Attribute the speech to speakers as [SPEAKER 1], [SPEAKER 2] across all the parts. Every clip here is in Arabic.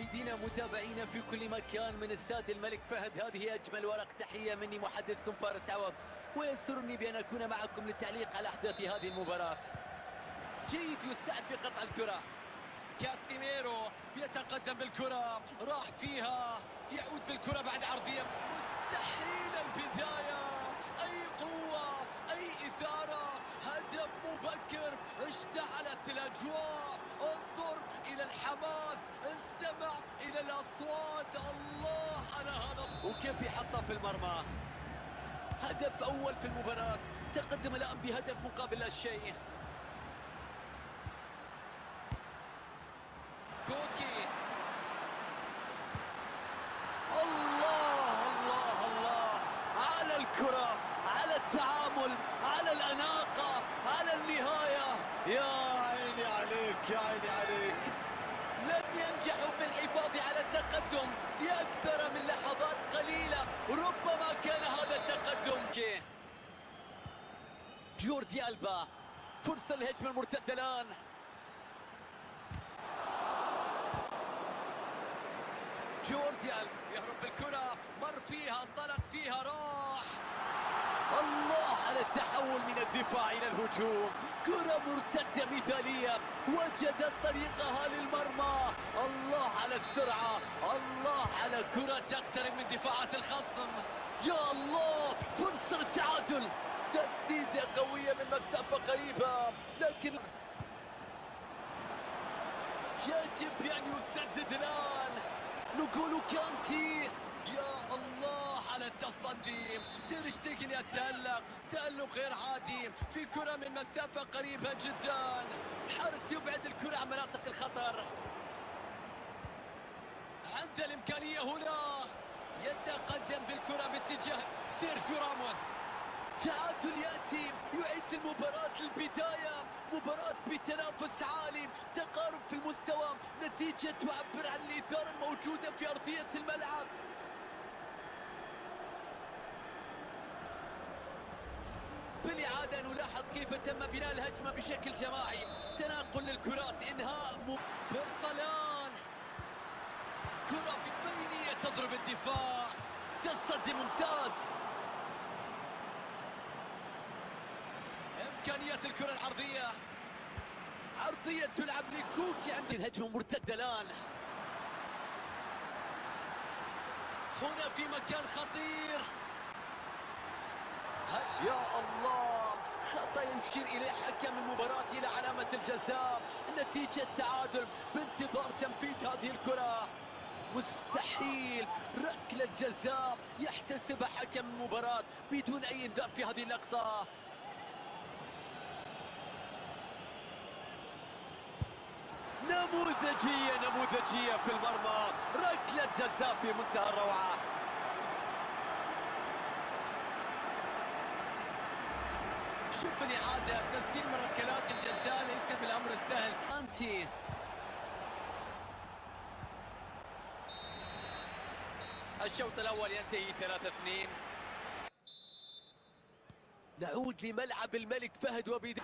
[SPEAKER 1] مشاهدينا متابعينا في كل مكان من استاد الملك فهد، هذه أجمل ورق تحية مني محدثكم فارس عوض، ويسرني بأن أكون معكم للتعليق على أحداث هذه المباراة. جيد يساعد في قطع الكرة، كاسيميرو يتقدم بالكرة، راح فيها، يعود بالكرة بعد عرضية، مستحيل البداية، أي قوة أي إثارة، هدف مبكر، اشتعلت الأجواء، انظر إلى الحماس، استمع إلى الأصوات، الله على هذا وكيف يحطها في المرمى. هدف أول في المباراة، تقدم الآن بهدف مقابل لا شيء. كوكي، الله الله الله على الكرة، على التعامل، على الأناقة، على النهاية. يا عيني عليك يا عيني عليك. لم ينجحوا في الحفاظ على التقدم لأكثر من لحظات قليلة، ربما كان هذا التقدم. جوردي ألبا، فرصة للهجمة المرتدة الآن. جوردي ألبا يهرب بالكرة، مر فيها، انطلق فيها، راح. الله على التحول من الدفاع إلى الهجوم، كرة مرتدة مثالية وجدت طريقها للمرمى. الله على السرعة، الله على كرة تقترب من دفاعات الخصم. يا الله، فرصة للتعادل، تسديدة قوية من مسافة قريبة، لكن يجب أن يسدد الآن. نقول كانتي، يا الله على التصدي، تير شتيجن يتألق تألق غير عادي في كرة من مسافة قريبة جدا. الحارس يبعد الكرة عن مناطق الخطر، عند الإمكانية هنا، يتقدم بالكرة باتجاه سيرجيو راموس. تعادل يأتي، يعيد المباراة للبداية، مباراة بتنافس عالي، تقارب في المستوى، نتيجة تعبر عن الإثارة الموجودة في أرضية الملعب. بالإعادة نلاحظ كيف تم بناء الهجمة بشكل جماعي، تناقل للكرات، إنهاء فرصة الآن، كرة في بينية تضرب الدفاع، تصدي ممتاز. إمكانية الكرة العرضية، عرضية تلعب لكوكي عند الهجمة مرتدة الآن. هنا في مكان خطير، يا الله، خطأ يشير إليه حكم المباراة إلى علامة الجزاء، نتيجة تعادل بانتظار تنفيذ هذه الكرة. مستحيل، ركلة جزاء يحتسبها حكم المباراة بدون أي انذار في هذه اللقطة. نموذجية في المرمى، ركلة جزاء في منتهى الروعة. شوف الإعادة، تسجيل من ركلات الجزاء ليس بالأمر السهل. أنتي الشوط الأول ينتهي 3-2. نعود لملعب الملك فهد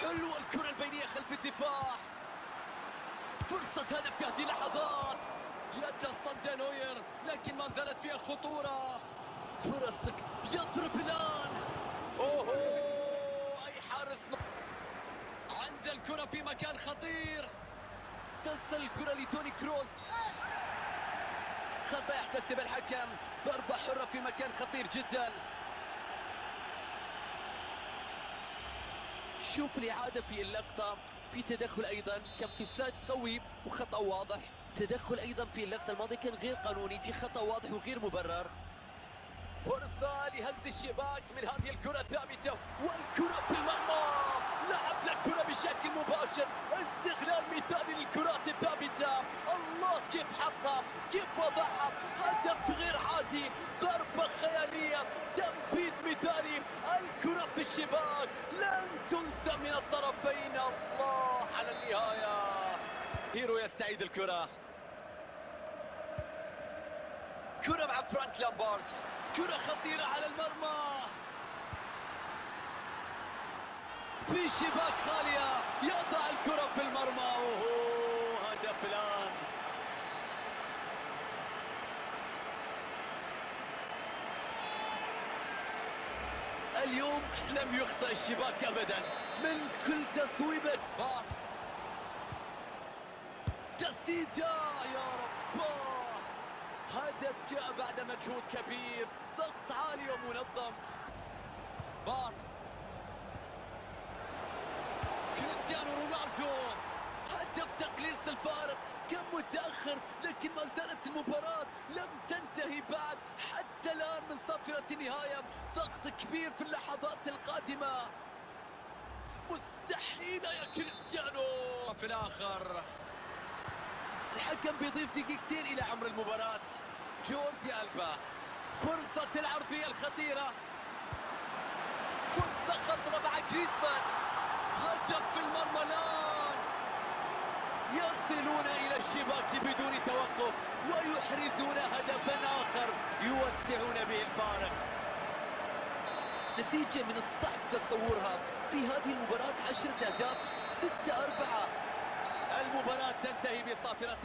[SPEAKER 1] حلوة الكرة البينية خلف الدفاع، فرصة هدف في هذه اللحظات، يتصدى نوير لكن ما زالت فيها خطورة، فرص يضرب الآن. أوه، أي حارس عند الكرة في مكان خطير، تصل الكرة لتوني كروس، خطأ يحتسب الحكم، ضربة حرة في مكان خطير جدا. شوف الإعادة في اللقطة، في تدخل أيضا، كان في سلايد قوي وخطأ واضح، تدخل أيضا في اللقطة الماضية كان غير قانوني، في خطأ واضح وغير مبرر. فرصة لهز الشباك من هذه الكرة الثابتة، والكرة في المرمى، لعب الكرة بشكل مباشر، استغلال مثالي للكرات الثابتة. الله كيف حطها، كيف وضعها، هدف غير عادي، ضربة خيالية، تنفيذ مثالي، الكرة في الشباك، لن تنسى من الطرفين. الله على النهاية، هيرو يستعيد الكرة، كرة مع فرانك لامبارد، كرة خطيرة على المرمى، في شباك خالية، يضع الكرة في المرمى. أوه، هدف الآن، اليوم لم يخطئ الشباك أبدا من كل تصويبة. بارز تسديدة يا رب، هدف جاء بعد مجهود كبير، ضغط عالي ومنظم. بارز، كريستيانو رونالدو، هدف تقليص الفارق. كان متأخر لكن ما زالت المباراة لم تنتهي بعد، حتى الآن من صافرة النهاية. ضغط كبير في اللحظات القادمة، مستحيلة يا كريستيانو. في الآخر الحكم بيضيف دقيقتين إلى عمر المباراة. جوردي ألبا، فرصة العرضية الخطيرة، فرصة خطرة مع جريزمان، هدف في المرمى الآن. يصلون إلى الشباك بدون توقف ويحرزون هدفا آخر يوسعون به الفارق. نتيجة من الصعب تصورها في هذه المباراة، 10 أهداف 6-4. المباراة تنتهي بصافرة